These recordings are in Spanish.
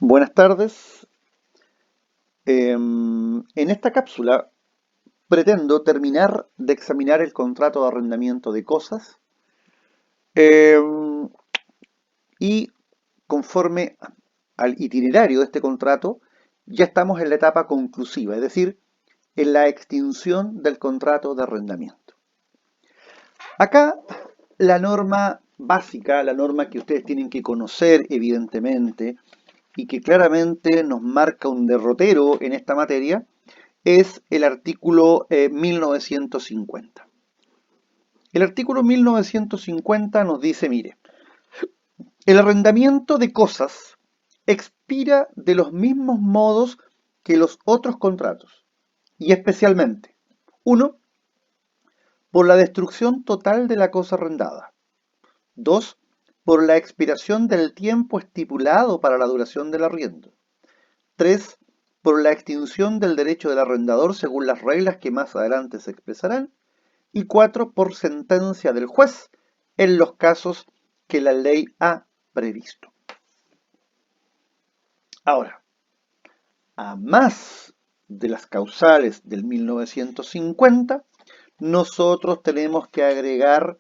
Buenas tardes. En esta cápsula pretendo terminar de examinar el contrato de arrendamiento de cosas em, y conforme al itinerario de este contrato ya estamos en la etapa conclusiva, es decir, en la extinción del contrato de arrendamiento. Acá la norma básica, la norma que ustedes tienen que conocer evidentemente y que claramente nos marca un derrotero en esta materia, es el artículo 1950. El artículo 1950 nos dice, mire, el arrendamiento de cosas expira de los mismos modos que los otros contratos, y especialmente, uno, por la destrucción total de la cosa arrendada. Dos, por la expiración del tiempo estipulado para la duración del arriendo. Tres, por la extinción del derecho del arrendador según las reglas que más adelante se expresarán. Y cuatro, por sentencia del juez en los casos que la ley ha previsto. Ahora, a más de las causales del 1950, nosotros tenemos que agregar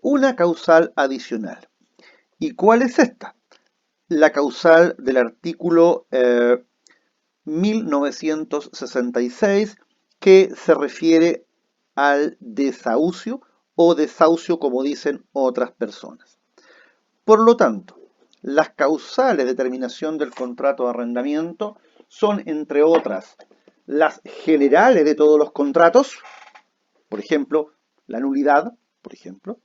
una causal adicional. ¿Y cuál es esta? La causal del artículo 1966, que se refiere al desahucio o desahucio como dicen otras personas. Por lo tanto, las causales de terminación del contrato de arrendamiento son, entre otras, las generales de todos los contratos, por ejemplo, la nulidad, por ejemplo,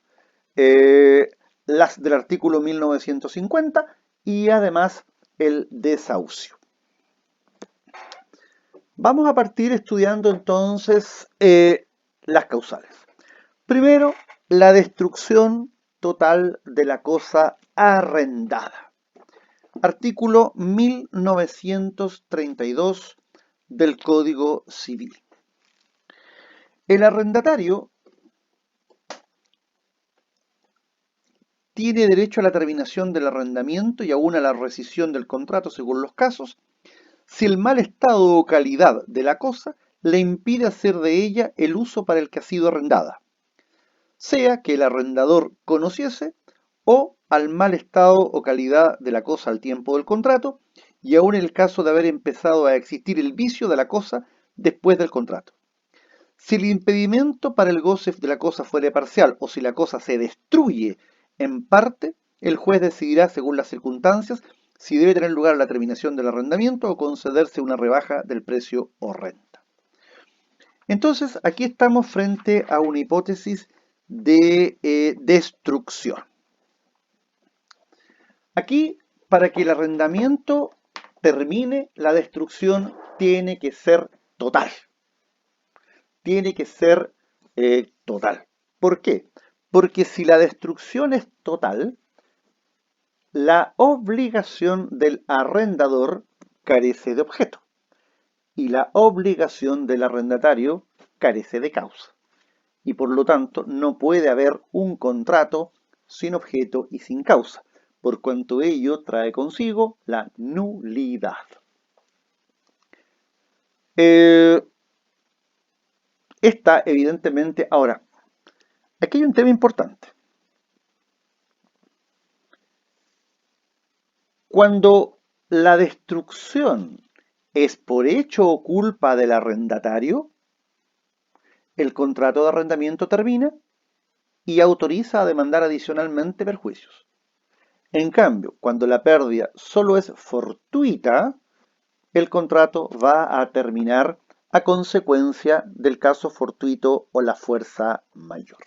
las del artículo 1950 y además el desahucio. Vamos a partir estudiando entonces las causales. Primero, la destrucción total de la cosa arrendada. Artículo 1932 del Código Civil. El arrendatario tiene derecho a la terminación del arrendamiento y aún a la rescisión del contrato según los casos, si el mal estado o calidad de la cosa le impide hacer de ella el uso para el que ha sido arrendada, sea que el arrendador conociese o al mal estado o calidad de la cosa al tiempo del contrato, y aún en el caso de haber empezado a existir el vicio de la cosa después del contrato. Si el impedimento para el goce de la cosa fuere parcial o si la cosa se destruye en parte, el juez decidirá según las circunstancias si debe tener lugar la terminación del arrendamiento o concederse una rebaja del precio o renta. Entonces, aquí estamos frente a una hipótesis de destrucción. Aquí, para que el arrendamiento termine, la destrucción tiene que ser total. Tiene que ser total. ¿Por qué? Porque si la destrucción es total, la obligación del arrendador carece de objeto y la obligación del arrendatario carece de causa. Y por lo tanto no puede haber un contrato sin objeto y sin causa, por cuanto ello trae consigo la nulidad. Esta evidentemente, ahora, aquí hay un tema importante. Cuando la destrucción es por hecho o culpa del arrendatario, el contrato de arrendamiento termina y autoriza a demandar adicionalmente perjuicios. En cambio, cuando la pérdida solo es fortuita, el contrato va a terminar a consecuencia del caso fortuito o la fuerza mayor.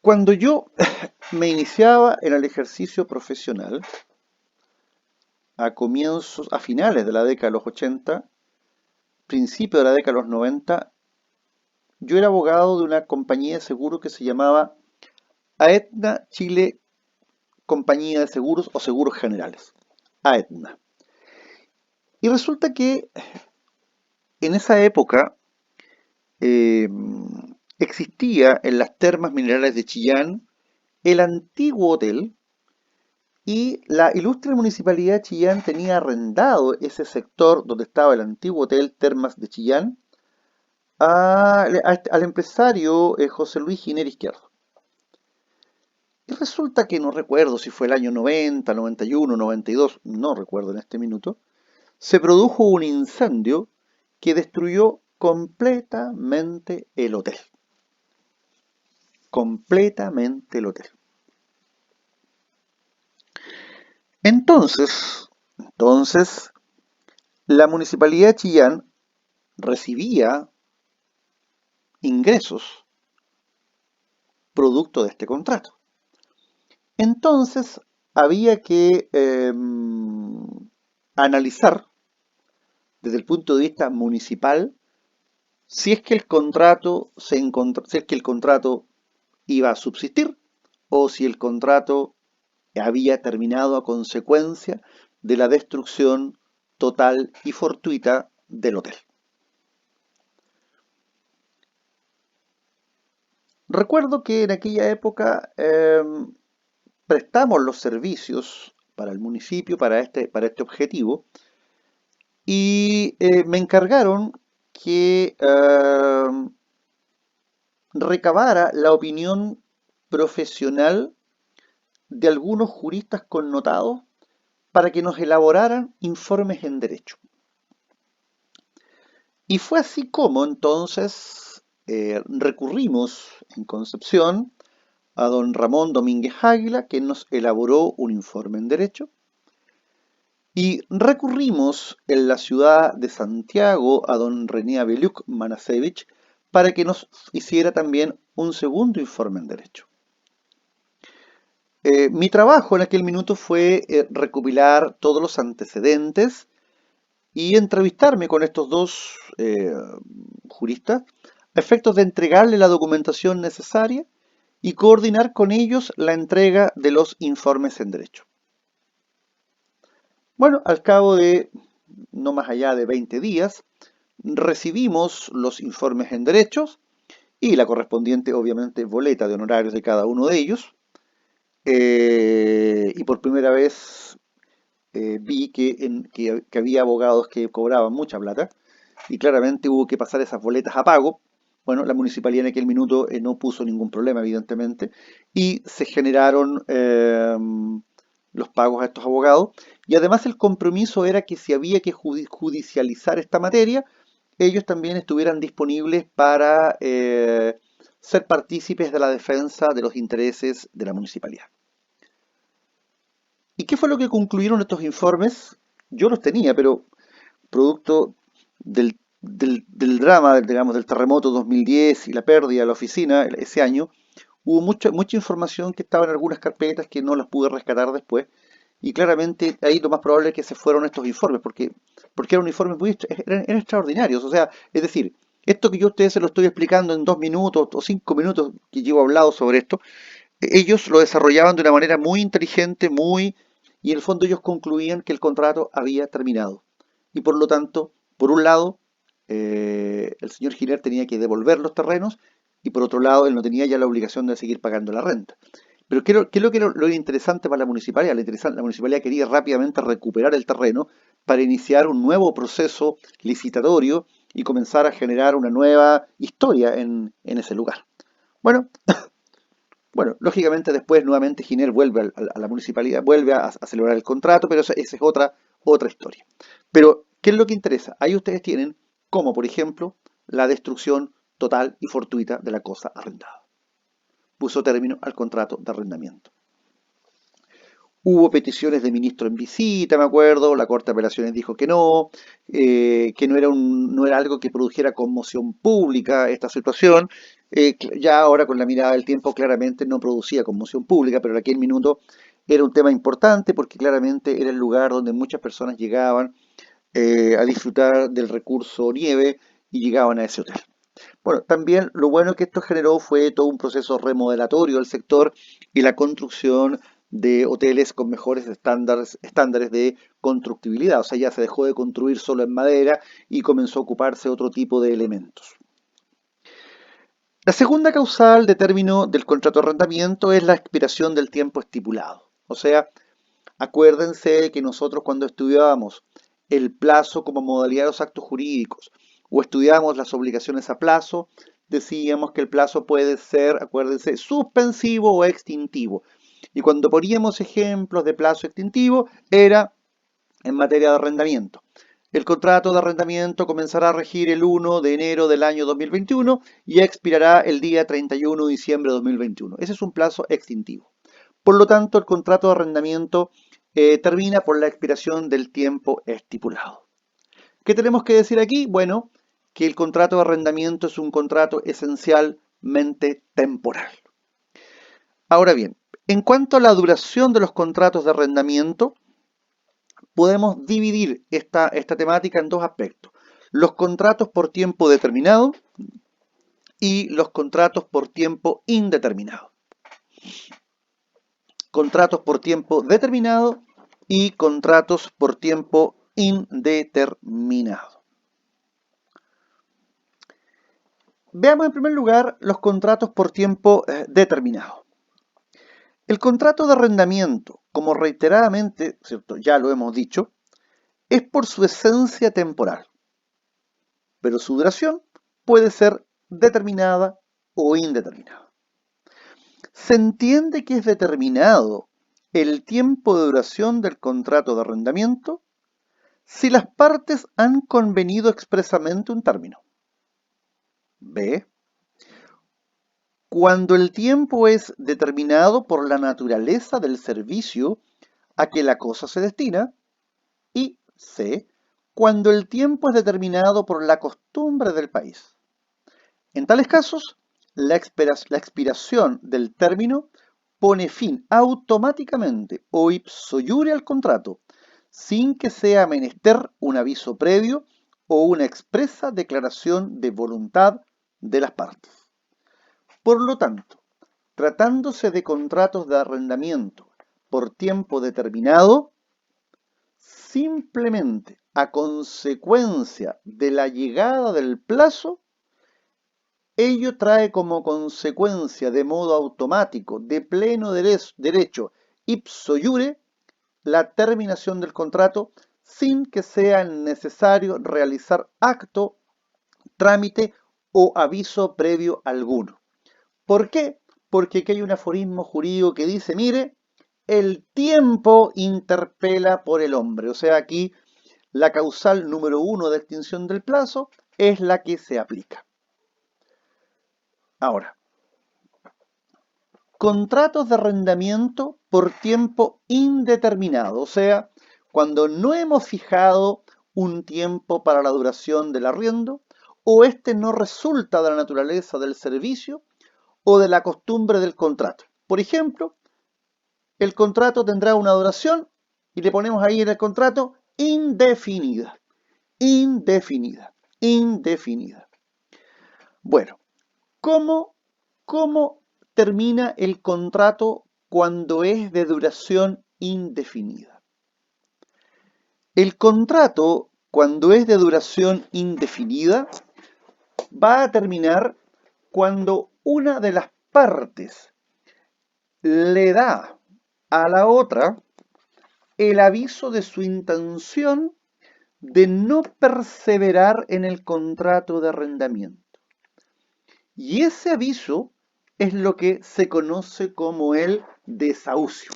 Cuando yo me iniciaba en el ejercicio profesional, a finales de la década de los 80, principio de la década de los 90, yo era abogado de una compañía de seguros que se llamaba Aetna Chile Compañía de Seguros o Seguros Generales, Aetna. Y resulta que en esa época existía en las termas minerales de Chillán el antiguo hotel y la ilustre Municipalidad de Chillán tenía arrendado ese sector donde estaba el antiguo Hotel Termas de Chillán al empresario José Luis Giner Izquierdo. Y resulta que no recuerdo si fue el año 90, 91, 92, no recuerdo en este minuto, se produjo un incendio que destruyó completamente el hotel. Completamente el hotel. Entonces, la Municipalidad de Chillán recibía ingresos producto de este contrato. Entonces, había que analizar desde el punto de vista municipal si es que el contrato si es que el contrato iba a subsistir o si el contrato había terminado a consecuencia de la destrucción total y fortuita del hotel. Recuerdo que en aquella época prestamos los servicios para el municipio, para este objetivo, y me encargaron que recabara la opinión profesional de algunos juristas connotados para que nos elaboraran informes en derecho. Y fue así como entonces recurrimos en Concepción a don Ramón Domínguez Águila, que nos elaboró un informe en derecho, y recurrimos en la ciudad de Santiago a don René Abeliuk Manasevich para que nos hiciera también un segundo informe en derecho. Mi trabajo en aquel minuto fue recopilar todos los antecedentes y entrevistarme con estos dos juristas a efectos de entregarle la documentación necesaria y coordinar con ellos la entrega de los informes en derecho. Bueno, al cabo de no más allá de 20 días, recibimos los informes en derechos y la correspondiente, obviamente, boleta de honorarios de cada uno de ellos. Y por primera vez vi que había abogados que cobraban mucha plata y claramente hubo que pasar esas boletas a pago. Bueno, la municipalidad en aquel minuto no puso ningún problema, evidentemente, y se generaron los pagos a estos abogados. Y además el compromiso era que si había que judicializar esta materia, ellos también estuvieran disponibles para ser partícipes de la defensa de los intereses de la municipalidad. ¿Y qué fue lo que concluyeron estos informes? Yo los tenía, pero producto del drama, digamos, del terremoto 2010 y la pérdida de la oficina ese año, hubo mucha información que estaba en algunas carpetas que no las pude rescatar después. Y claramente ahí lo más probable es que se fueron estos informes, porque eran informes eran extraordinarios. O sea, es decir, esto que yo a ustedes se lo estoy explicando en 2 minutos o 5 minutos que llevo hablado sobre esto, ellos lo desarrollaban de una manera muy inteligente, y en el fondo ellos concluían que el contrato había terminado. Y por lo tanto, por un lado, el señor Giner tenía que devolver los terrenos y por otro lado, él no tenía ya la obligación de seguir pagando la renta. Pero ¿qué es lo que lo interesante para la municipalidad? La municipalidad quería rápidamente recuperar el terreno para iniciar un nuevo proceso licitatorio y comenzar a generar una nueva historia en ese lugar. Bueno, lógicamente después nuevamente Giner vuelve a la municipalidad, vuelve a celebrar el contrato, pero esa es otra historia. Pero, ¿qué es lo que interesa? Ahí ustedes tienen como, por ejemplo, la destrucción total y fortuita de la cosa arrendada. Puso término al contrato de arrendamiento. Hubo peticiones de ministro en visita, me acuerdo, la Corte de Apelaciones dijo que no era algo que produjera conmoción pública esta situación. Ya ahora con la mirada del tiempo claramente no producía conmoción pública, pero en aquel minuto era un tema importante porque claramente era el lugar donde muchas personas llegaban a disfrutar del recurso nieve y llegaban a ese hotel. Bueno, también lo bueno que esto generó fue todo un proceso remodelatorio del sector y la construcción de hoteles con mejores estándares de constructibilidad. O sea, ya se dejó de construir solo en madera y comenzó a ocuparse otro tipo de elementos. La segunda causal de término del contrato de arrendamiento es la expiración del tiempo estipulado. O sea, acuérdense que nosotros cuando estudiábamos el plazo como modalidad de los actos jurídicos o estudiábamos las obligaciones a plazo, decíamos que el plazo puede ser, acuérdense, suspensivo o extintivo. Y cuando poníamos ejemplos de plazo extintivo era en materia de arrendamiento. El contrato de arrendamiento comenzará a regir el 1 de enero del año 2021 y expirará el día 31 de diciembre de 2021. Ese es un plazo extintivo. Por lo tanto, el contrato de arrendamiento termina por la expiración del tiempo estipulado. ¿Qué tenemos que decir aquí? Bueno, que el contrato de arrendamiento es un contrato esencialmente temporal. Ahora bien, en cuanto a la duración de los contratos de arrendamiento, podemos dividir esta temática en dos aspectos. Los contratos por tiempo determinado y los contratos por tiempo indeterminado. Contratos por tiempo determinado y contratos por tiempo indeterminado. Veamos en primer lugar los contratos por tiempo determinado. El contrato de arrendamiento, como reiteradamente, ¿cierto?, ya lo hemos dicho, es por su esencia temporal, pero su duración puede ser determinada o indeterminada. Se entiende que es determinado el tiempo de duración del contrato de arrendamiento si las partes han convenido expresamente un término. B. Cuando el tiempo es determinado por la naturaleza del servicio a que la cosa se destina. Y C. Cuando el tiempo es determinado por la costumbre del país. En tales casos, la expiración del término pone fin automáticamente o ipso iure al contrato, sin que sea menester un aviso previo o una expresa declaración de voluntad de las partes. Por lo tanto, tratándose de contratos de arrendamiento por tiempo determinado, simplemente a consecuencia de la llegada del plazo, ello trae como consecuencia de modo automático, de pleno derecho, ipso iure, la terminación del contrato sin que sea necesario realizar acto, trámite o aviso previo alguno. ¿Por qué? Porque aquí hay un aforismo jurídico que dice, mire, el tiempo interpela por el hombre. O sea, aquí la causal número 1 de extinción del plazo es la que se aplica. Ahora, contratos de arrendamiento por tiempo indeterminado, o sea, cuando no hemos fijado un tiempo para la duración del arriendo, o este no resulta de la naturaleza del servicio o de la costumbre del contrato. Por ejemplo, el contrato tendrá una duración y le ponemos ahí en el contrato indefinida, indefinida, indefinida. Bueno, ¿cómo termina el contrato cuando es de duración indefinida? El contrato, cuando es de duración indefinida, va a terminar cuando una de las partes le da a la otra el aviso de su intención de no perseverar en el contrato de arrendamiento. Y ese aviso es lo que se conoce como el desahucio.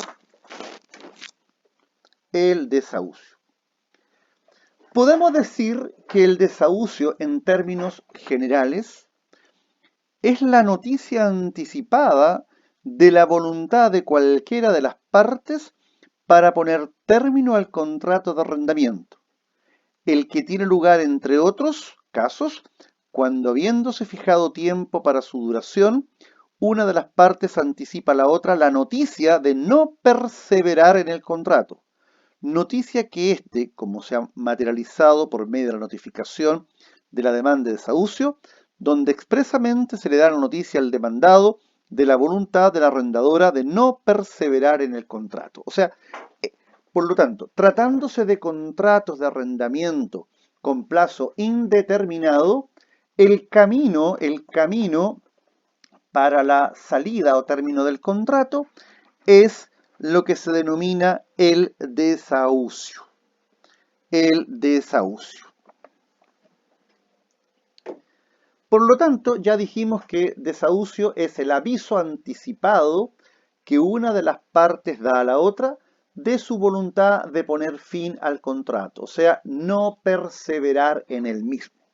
El desahucio. Podemos decir que el desahucio, en términos generales, es la noticia anticipada de la voluntad de cualquiera de las partes para poner término al contrato de arrendamiento, el que tiene lugar, entre otros casos, cuando habiéndose fijado tiempo para su duración, una de las partes anticipa a la otra la noticia de no perseverar en el contrato. Noticia que éste, como se ha materializado por medio de la notificación de la demanda de desahucio, donde expresamente se le da la noticia al demandado de la voluntad de la arrendadora de no perseverar en el contrato. O sea, por lo tanto, tratándose de contratos de arrendamiento con plazo indeterminado, el camino para la salida o término del contrato es lo que se denomina el desahucio. El desahucio. Por lo tanto, ya dijimos que desahucio es el aviso anticipado que una de las partes da a la otra de su voluntad de poner fin al contrato, o sea, no perseverar en el mismo.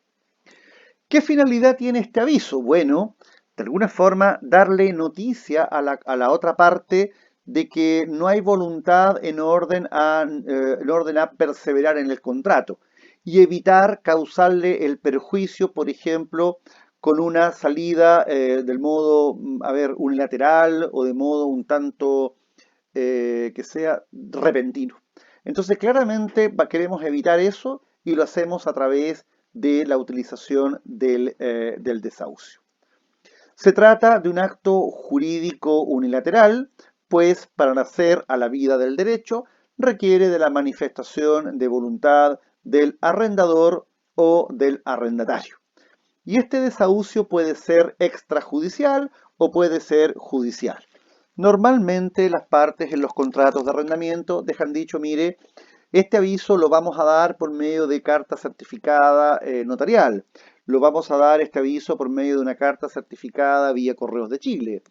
¿Qué finalidad tiene este aviso? Bueno, de alguna forma darle noticia a la otra parte de que no hay voluntad en orden a perseverar en el contrato y evitar causarle el perjuicio, por ejemplo, con una salida del modo, unilateral o de modo un tanto que sea repentino. Entonces, claramente queremos evitar eso y lo hacemos a través de la utilización del desahucio. Se trata de un acto jurídico unilateral, pues para nacer a la vida del derecho requiere de la manifestación de voluntad del arrendador o del arrendatario. Y este desahucio puede ser extrajudicial o puede ser judicial. Normalmente las partes en los contratos de arrendamiento dejan dicho, mire, este aviso lo vamos a dar por medio de carta certificada notarial. Lo vamos a dar este aviso por medio de una carta certificada vía Correos de Chile.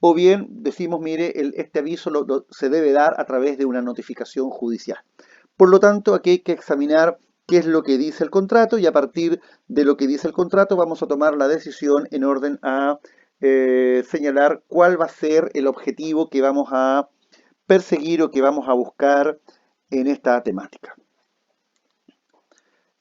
O bien decimos, mire, este aviso se debe dar a través de una notificación judicial. Por lo tanto, aquí hay que examinar qué es lo que dice el contrato y a partir de lo que dice el contrato vamos a tomar la decisión en orden a señalar cuál va a ser el objetivo que vamos a perseguir o que vamos a buscar en esta temática.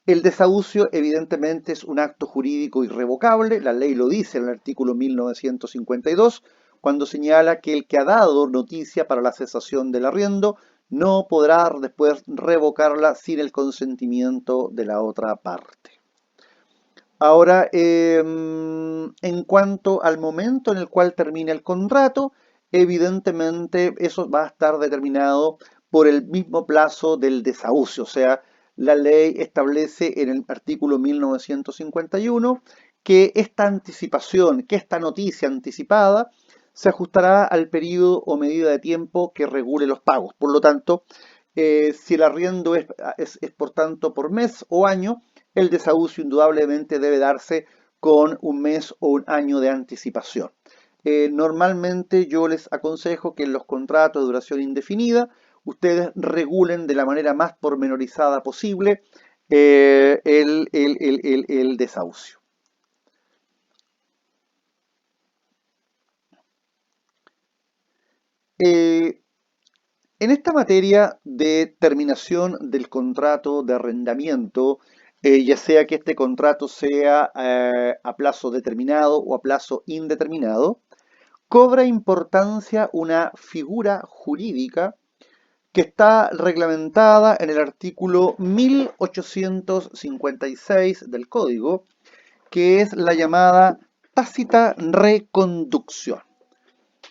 El desahucio evidentemente es un acto jurídico irrevocable, la ley lo dice en el artículo 1952, cuando señala que el que ha dado noticia para la cesación del arriendo no podrá después revocarla sin el consentimiento de la otra parte. Ahora, en cuanto al momento en el cual termina el contrato, evidentemente eso va a estar determinado por el mismo plazo del desahucio, o sea, la ley establece en el artículo 1951 que esta anticipación, que esta noticia anticipada, se ajustará al periodo o medida de tiempo que regule los pagos. Por lo tanto, si el arriendo es por tanto por mes o año, el desahucio indudablemente debe darse con un mes o un año de anticipación. Normalmente yo les aconsejo que en los contratos de duración indefinida ustedes regulen de la manera más pormenorizada posible el desahucio. En esta materia de terminación del contrato de arrendamiento, ya sea que este contrato sea a plazo determinado o a plazo indeterminado, cobra importancia una figura jurídica que está reglamentada en el artículo 1856 del Código, que es la llamada tácita reconducción.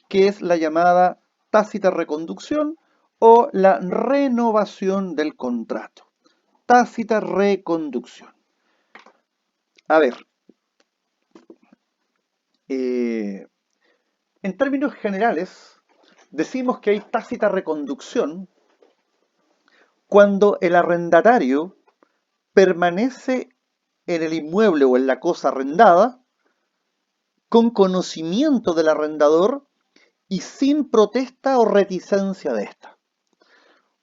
¿Qué es la llamada tácita reconducción o la renovación del contrato? Tácita reconducción. A ver, en términos generales, decimos que hay tácita reconducción cuando el arrendatario permanece en el inmueble o en la cosa arrendada con conocimiento del arrendador y sin protesta o reticencia de ésta.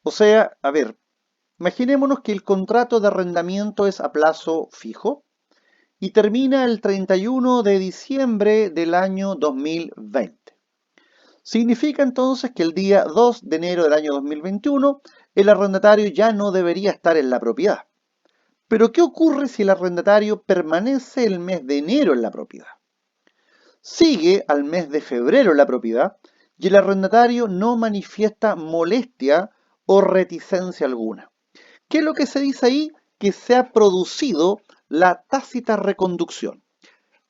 O sea, a ver, imaginémonos que el contrato de arrendamiento es a plazo fijo y termina el 31 de diciembre del año 2020. Significa entonces que el día 2 de enero del año 2021 el arrendatario ya no debería estar en la propiedad. Pero ¿qué ocurre si el arrendatario permanece el mes de enero en la propiedad? Sigue al mes de febrero en la propiedad y el arrendatario no manifiesta molestia o reticencia alguna. ¿Qué es lo que se dice ahí? Que se ha producido la tácita reconducción.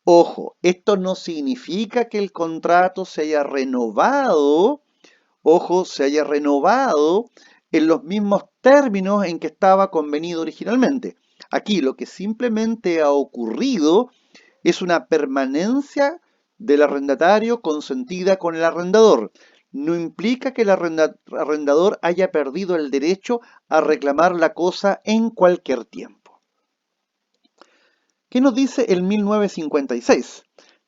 Ojo, esto no significa que el contrato se haya renovado, en los mismos términos en que estaba convenido originalmente. Aquí lo que simplemente ha ocurrido es una permanencia del arrendatario consentida con el arrendador. No implica que el arrendador haya perdido el derecho a reclamar la cosa en cualquier tiempo. ¿Qué nos dice el 1956?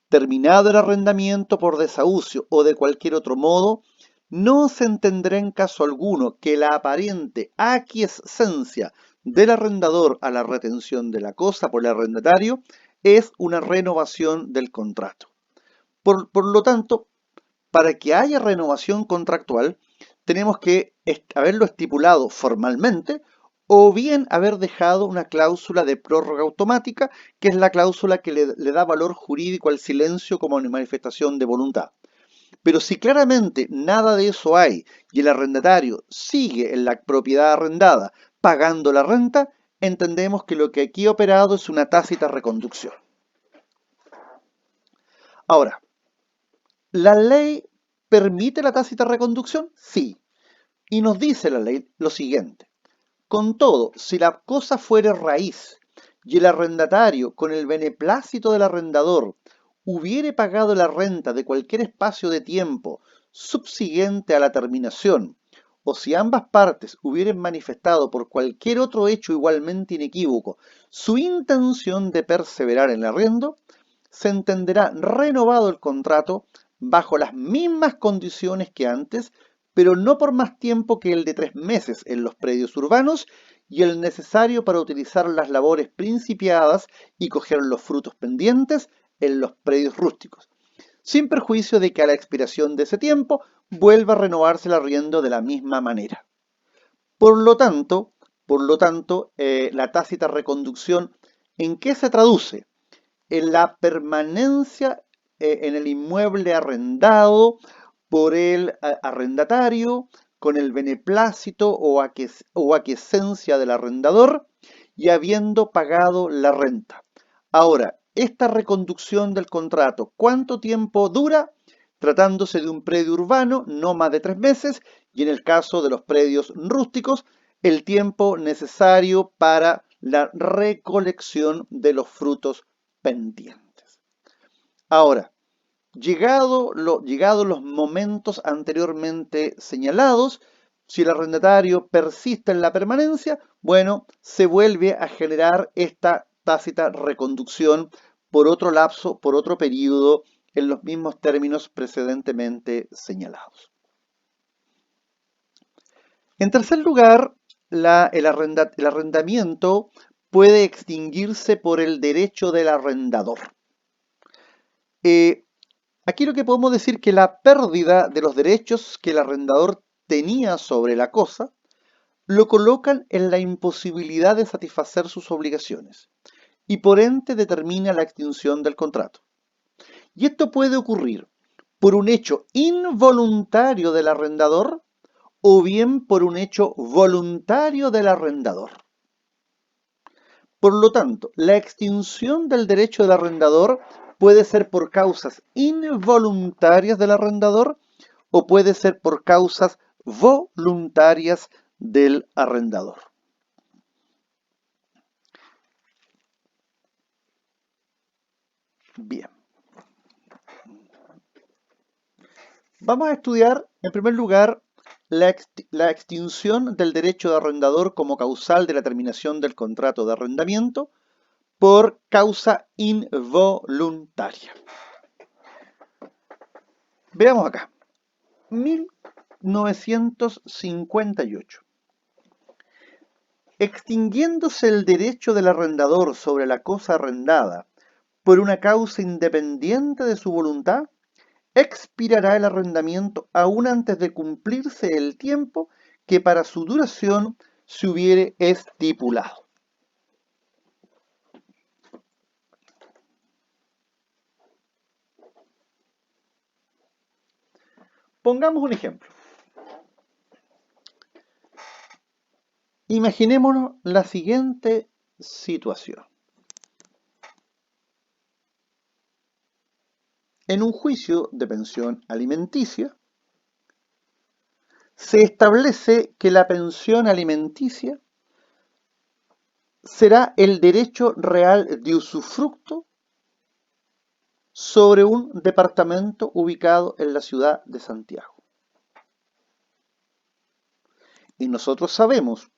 Terminado el arrendamiento por desahucio o de cualquier otro modo, no se entenderá en caso alguno que la aparente aquiescencia del arrendador a la retención de la cosa por el arrendatario es una renovación del contrato. Por lo tanto, para que haya renovación contractual, tenemos que haberlo estipulado formalmente o bien haber dejado una cláusula de prórroga automática, que es la cláusula que le da valor jurídico al silencio como manifestación de voluntad. Pero si claramente nada de eso hay y el arrendatario sigue en la propiedad arrendada pagando la renta, entendemos que lo que aquí ha operado es una tácita reconducción. Ahora, ¿la ley permite la tácita reconducción? Sí. Y nos dice la ley lo siguiente. Con todo, si la cosa fuere raíz y el arrendatario, con el beneplácito del arrendador, hubiere pagado la renta de cualquier espacio de tiempo subsiguiente a la terminación, o si ambas partes hubieren manifestado por cualquier otro hecho igualmente inequívoco su intención de perseverar en el arriendo, se entenderá renovado el contrato bajo las mismas condiciones que antes, pero no por más tiempo que el de 3 meses en los predios urbanos y el necesario para utilizar las labores principiadas y coger los frutos pendientes en los predios rústicos, sin perjuicio de que a la expiración de ese tiempo vuelva a renovarse el arriendo de la misma manera. Por lo tanto, la tácita reconducción, ¿en qué se traduce? En la permanencia en el inmueble arrendado por el arrendatario con el beneplácito o aquiescencia del arrendador y habiendo pagado la renta. Ahora, esta reconducción del contrato, ¿cuánto tiempo dura? Tratándose de un predio urbano, no más de 3 meses, y en el caso de los predios rústicos, el tiempo necesario para la recolección de los frutos pendientes. Ahora, llegados los momentos anteriormente señalados, si el arrendatario persiste en la permanencia, bueno, se vuelve a generar esta tácita reconducción por otro lapso, por otro periodo, en los mismos términos precedentemente señalados. En tercer lugar, el arrendamiento puede extinguirse por el derecho del arrendador. Aquí lo que podemos decir que la pérdida de los derechos que el arrendador tenía sobre la cosa lo colocan en la imposibilidad de satisfacer sus obligaciones y por ende determina la extinción del contrato. Y esto puede ocurrir por un hecho involuntario del arrendador o bien por un hecho voluntario del arrendador. Por lo tanto, la extinción del derecho del arrendador puede ser por causas involuntarias del arrendador o puede ser por causas voluntarias del arrendador. Bien. Vamos a estudiar, en primer lugar, la extinción del derecho de arrendador como causal de la terminación del contrato de arrendamiento por causa involuntaria. Veamos acá. 1958. Extinguiéndose el derecho del arrendador sobre la cosa arrendada por una causa independiente de su voluntad, expirará el arrendamiento aún antes de cumplirse el tiempo que para su duración se hubiere estipulado. Pongamos un ejemplo. Imaginémonos la siguiente situación. En un juicio de pensión alimenticia, se establece que la pensión alimenticia será el derecho real de usufructo sobre un departamento ubicado en la ciudad de Santiago. Y nosotros sabemos,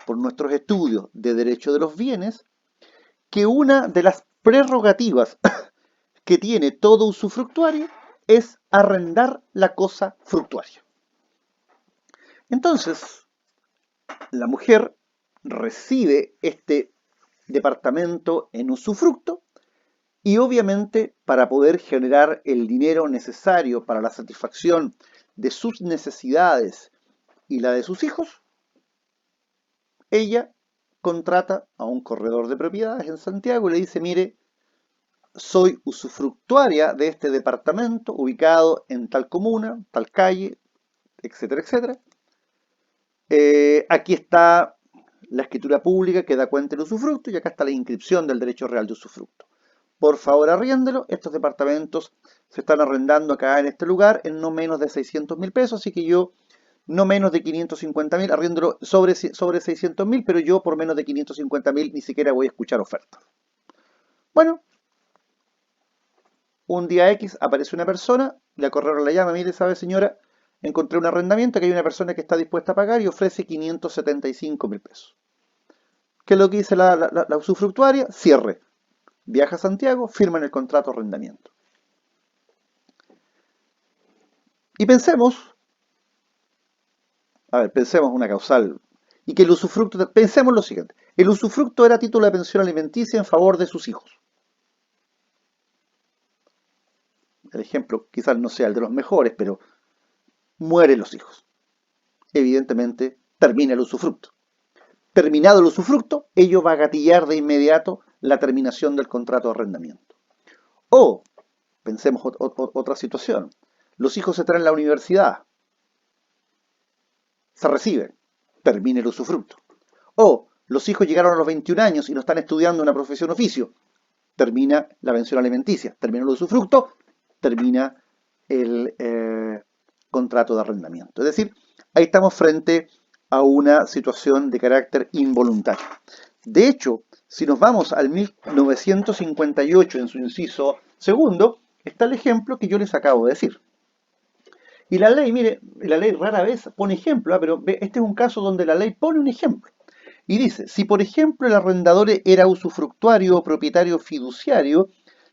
por nuestros estudios de derecho de los bienes, que una de las prerrogativas que tiene todo usufructuario es arrendar la cosa fructuaria. Entonces, la mujer recibe este departamento en usufructo y obviamente para poder generar el dinero necesario para la satisfacción de sus necesidades y la de sus hijos, ella contrata a un corredor de propiedades en Santiago y le dice, mire, soy usufructuaria de este departamento ubicado en tal comuna, tal calle, etcétera, etcétera. Aquí está la escritura pública que da cuenta del usufructo y acá está la inscripción del derecho real de usufructo. Por favor, arriéndelo. Estos departamentos se están arrendando acá en este lugar en no menos de 600.000 pesos, así que yo no menos de 550.000, arriéndolo sobre 600.000, pero yo por menos de 550.000 ni siquiera voy a escuchar ofertas. Bueno, un día X aparece una persona, la corredora la llama, mire, sabe señora, encontré un arrendamiento que hay una persona que está dispuesta a pagar y ofrece 575.000 pesos. ¿Qué es lo que dice la usufructuaria? Cierre. Viaja a Santiago, firman el contrato de arrendamiento. Y pensemos una causal, y que el usufructo, pensemos lo siguiente, el usufructo era título de pensión alimenticia en favor de sus hijos. El ejemplo quizás no sea el de los mejores, pero mueren los hijos. Evidentemente, termina el usufructo. Terminado el usufructo, ello va a gatillar de inmediato la terminación del contrato de arrendamiento. O, pensemos otra situación, los hijos se traen a la universidad, se reciben, termina el usufructo. O, los hijos llegaron a los 21 años y no están estudiando una profesión oficio, termina la pensión alimenticia, termina el usufructo, termina el contrato de arrendamiento. Es decir, ahí estamos frente a una situación de carácter involuntario. De hecho, si nos vamos al 1958 en su inciso segundo, está el ejemplo que yo les acabo de decir. Y la ley, mire, la ley rara vez pone ejemplo, pero este es un caso donde la ley pone un ejemplo. Y dice, si por ejemplo el arrendador era usufructuario o propietario fiduciario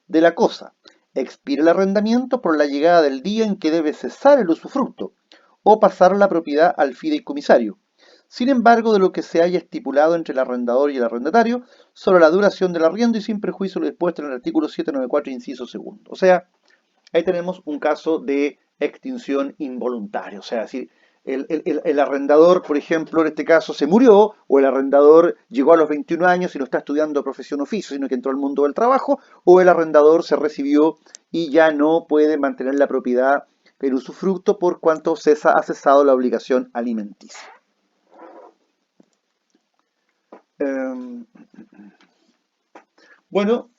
de la cosa, expira el arrendamiento por la llegada del día en que debe cesar el usufructo o pasar la propiedad al fideicomisario. Sin embargo, de lo que se haya estipulado entre el arrendador y el arrendatario, sobre la duración del arriendo y sin perjuicio lo dispuesto en el artículo 794, inciso segundo. O sea, ahí tenemos un caso de extinción involuntaria. O sea, si el arrendador, por ejemplo, en este caso se murió, o el arrendador llegó a los 21 años y no está estudiando profesión oficio, sino que entró al mundo del trabajo, o el arrendador se recibió y ya no puede mantener la propiedad en usufructo por cuanto ha cesado la obligación alimenticia. Bueno,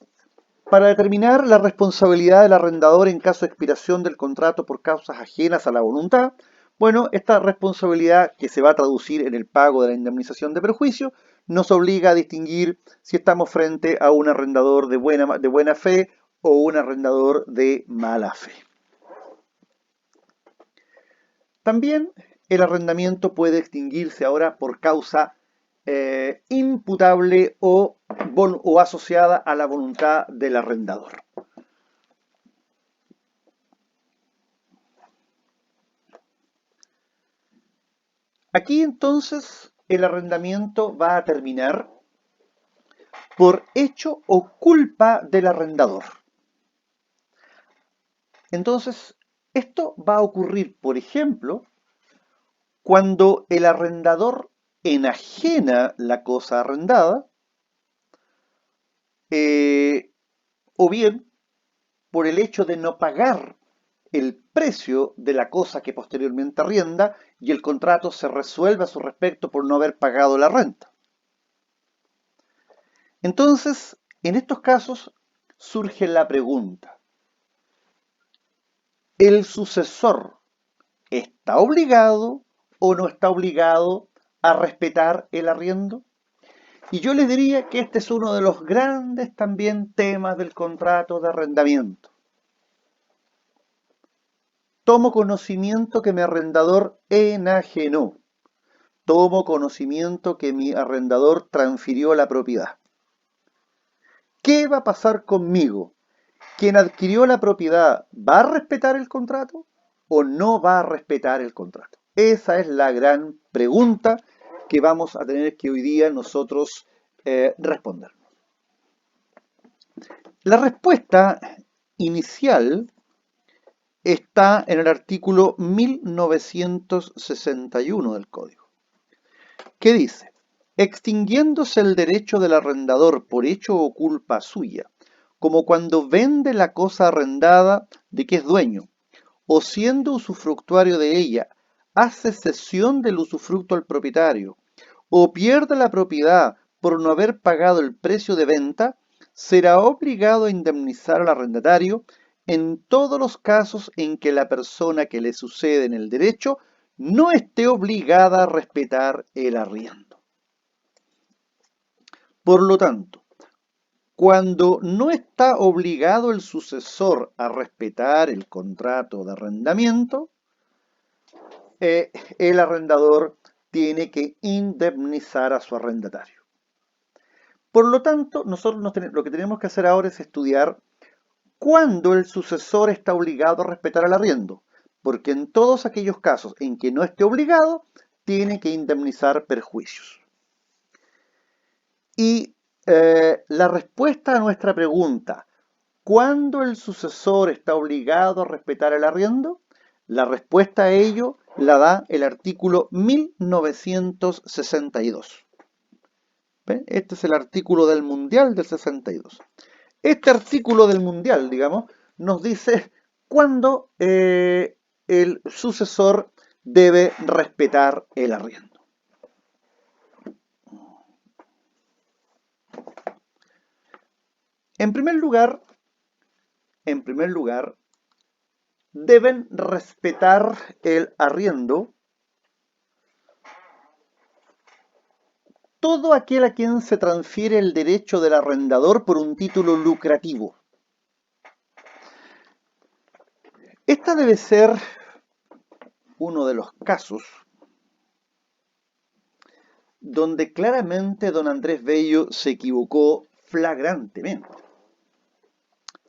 para determinar la responsabilidad del arrendador en caso de expiración del contrato por causas ajenas a la voluntad, bueno, esta responsabilidad que se va a traducir en el pago de la indemnización de perjuicio nos obliga a distinguir si estamos frente a un arrendador de buena fe o un arrendador de mala fe. También el arrendamiento puede extinguirse ahora por causa imputable o asociada a la voluntad del arrendador. Aquí entonces el arrendamiento va a terminar por hecho o culpa del arrendador. Entonces, esto va a ocurrir, por ejemplo, cuando el arrendador enajena la cosa arrendada, o bien por el hecho de no pagar el precio de la cosa que posteriormente arrienda y el contrato se resuelve a su respecto por no haber pagado la renta. Entonces, en estos casos surge la pregunta, ¿el sucesor está obligado o no está obligado a respetar el arriendo? Y yo les diría que este es uno de los grandes también temas del contrato de arrendamiento. tomo conocimiento que mi arrendador enajenó. Tomo conocimiento que mi arrendador transfirió la propiedad. ¿Qué va a pasar conmigo? ¿Quien adquirió la propiedad va a respetar el contrato o no va a respetar el contrato? Esa es la gran pregunta que vamos a tener que hoy día nosotros responder. La respuesta inicial está en el artículo 1961 del Código, que dice: extinguiéndose el derecho del arrendador por hecho o culpa suya, como cuando vende la cosa arrendada de que es dueño, o siendo usufructuario de ella, hace cesión del usufructo al propietario, o pierde la propiedad por no haber pagado el precio de venta, será obligado a indemnizar al arrendatario en todos los casos en que la persona que le sucede en el derecho no esté obligada a respetar el arriendo. Por lo tanto, cuando no está obligado el sucesor a respetar el contrato de arrendamiento, el arrendador tiene que indemnizar a su arrendatario. Por lo tanto, nosotros lo que tenemos que hacer ahora es estudiar cuándo el sucesor está obligado a respetar el arriendo, porque en todos aquellos casos en que no esté obligado, tiene que indemnizar perjuicios. Y la respuesta a nuestra pregunta, ¿cuándo el sucesor está obligado a respetar el arriendo? La respuesta a ello la da el artículo 1962. ¿Ven? Este es el artículo del Mundial del 62. Este artículo del Mundial, digamos, nos dice cuándo el sucesor debe respetar el arriendo. En primer lugar, deben respetar el arriendo todo aquel a quien se transfiere el derecho del arrendador por un título lucrativo. Esta debe ser uno de los casos donde claramente don Andrés Bello se equivocó flagrantemente.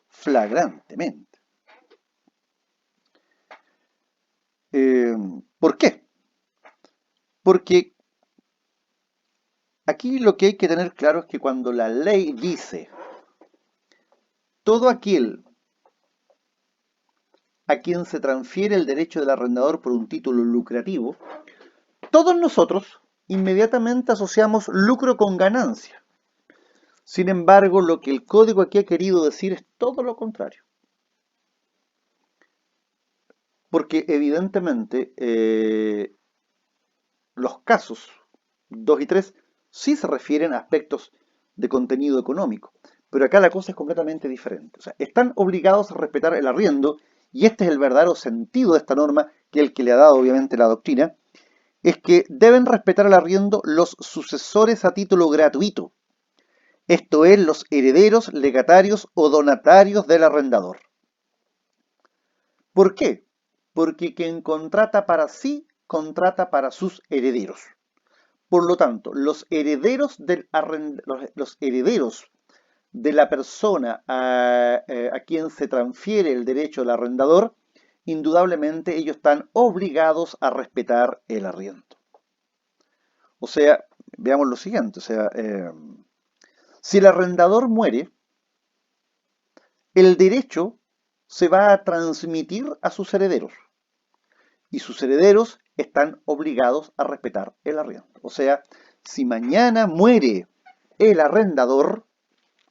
Flagrantemente. ¿Por qué? Porque aquí lo que hay que tener claro es que cuando la ley dice todo aquel a quien se transfiere el derecho del arrendador por un título lucrativo, todos nosotros inmediatamente asociamos lucro con ganancia. Sin embargo, lo que el código aquí ha querido decir es todo lo contrario. Porque evidentemente los casos 2 y 3 sí se refieren a aspectos de contenido económico, pero acá la cosa es completamente diferente. O sea, están obligados a respetar el arriendo, y este es el verdadero sentido de esta norma, que el que le ha dado obviamente la doctrina, es que deben respetar el arriendo los sucesores a título gratuito, esto es, los herederos, legatarios o donatarios del arrendador. ¿Por qué? Porque quien contrata para sí, contrata para sus herederos. Por lo tanto, los herederos de la persona a quien se transfiere el derecho del arrendador, indudablemente ellos están obligados a respetar el arriendo. O sea, veamos lo siguiente, o sea, si el arrendador muere, el derecho se va a transmitir a sus herederos, y sus herederos están obligados a respetar el arriendo. O sea, si mañana muere el arrendador,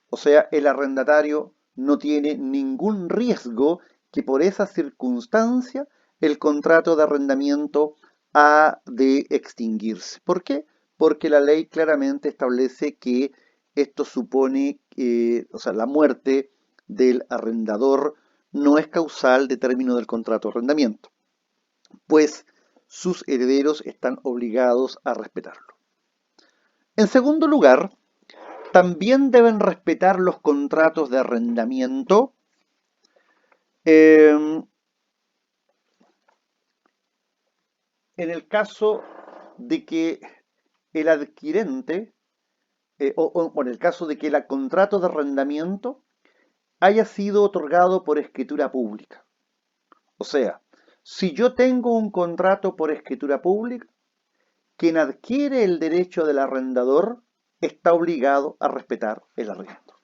o sea, el arrendatario no tiene ningún riesgo que por esa circunstancia el contrato de arrendamiento ha de extinguirse. ¿Por qué? Porque la ley claramente establece que esto supone que, o sea, la muerte del arrendador no es causal de término del contrato de arrendamiento, pues sus herederos están obligados a respetarlo. En segundo lugar, también deben respetar los contratos de arrendamiento en el caso de que el adquirente, o en el caso de que el contrato de arrendamiento haya sido otorgado por escritura pública. O sea, si yo tengo un contrato por escritura pública, quien adquiere el derecho del arrendador está obligado a respetar el arriendo.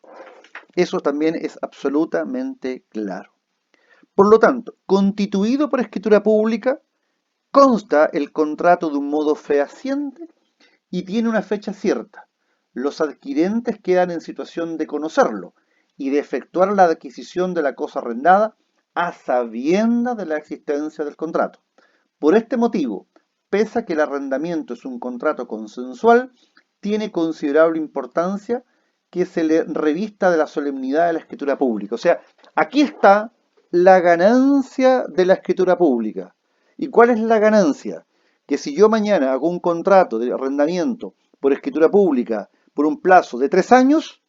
Eso también es absolutamente claro. Por lo tanto, constituido por escritura pública, consta el contrato de un modo fehaciente y tiene una fecha cierta. Los adquirentes quedan en situación de conocerlo y de efectuar la adquisición de la cosa arrendada a sabienda de la existencia del contrato. Por este motivo, pese a que el arrendamiento es un contrato consensual, tiene considerable importancia que se le revista de la solemnidad de la escritura pública. O sea, aquí está la ganancia de la escritura pública. ¿Y cuál es la ganancia? Que si yo mañana hago un contrato de arrendamiento por escritura pública por un plazo de 3 años,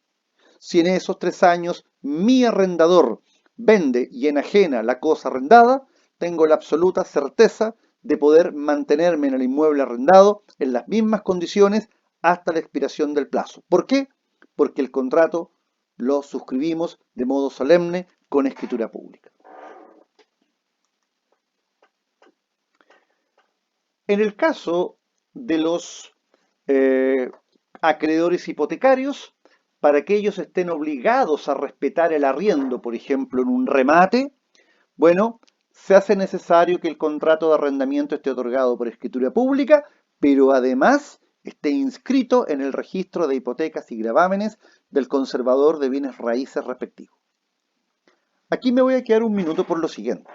si en esos 3 años mi arrendador vende y enajena la cosa arrendada, tengo la absoluta certeza de poder mantenerme en el inmueble arrendado en las mismas condiciones hasta la expiración del plazo. ¿Por qué? Porque el contrato lo suscribimos de modo solemne con escritura pública. En el caso de los acreedores hipotecarios, para que ellos estén obligados a respetar el arriendo, por ejemplo, en un remate, bueno, se hace necesario que el contrato de arrendamiento esté otorgado por escritura pública, pero además esté inscrito en el registro de hipotecas y gravámenes del conservador de bienes raíces respectivo. Aquí me voy a quedar un minuto por lo siguiente.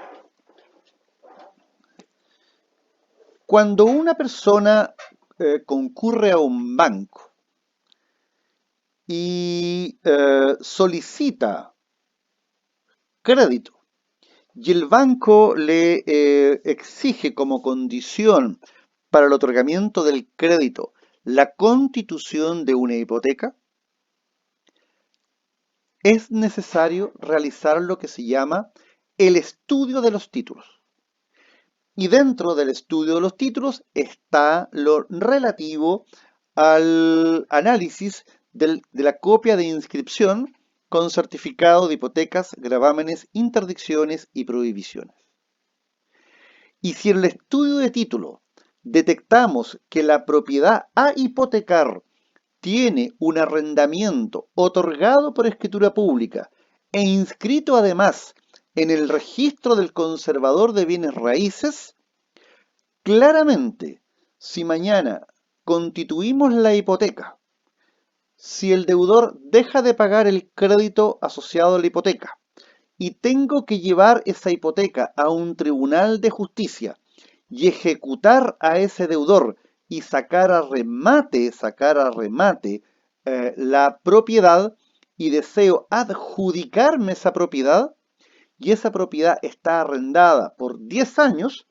Cuando una persona concurre a un banco y solicita crédito y el banco le exige como condición para el otorgamiento del crédito la constitución de una hipoteca, es necesario realizar lo que se llama el estudio de los títulos. Y dentro del estudio de los títulos está lo relativo al análisis de la copia de inscripción con certificado de hipotecas, gravámenes, interdicciones y prohibiciones. Y si en el estudio de título detectamos que la propiedad a hipotecar tiene un arrendamiento otorgado por escritura pública e inscrito además en el registro del conservador de bienes raíces, claramente, si mañana constituimos la hipoteca, si el deudor deja de pagar el crédito asociado a la hipoteca y tengo que llevar esa hipoteca a un tribunal de justicia y ejecutar a ese deudor y sacar a remate la propiedad y deseo adjudicarme esa propiedad y esa propiedad está arrendada por 10 años,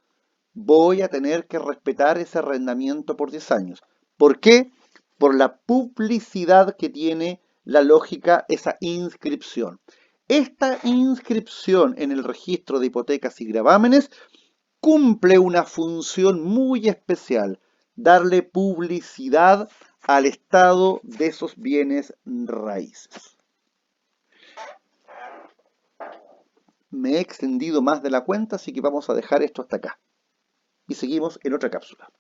voy a tener que respetar ese arrendamiento por 10 años. ¿Por qué? Por la publicidad que tiene la lógica esa inscripción. Esta inscripción en el registro de hipotecas y gravámenes cumple una función muy especial, darle publicidad al estado de esos bienes raíces. Me he extendido más de la cuenta, así que vamos a dejar esto hasta acá. Y seguimos en otra cápsula.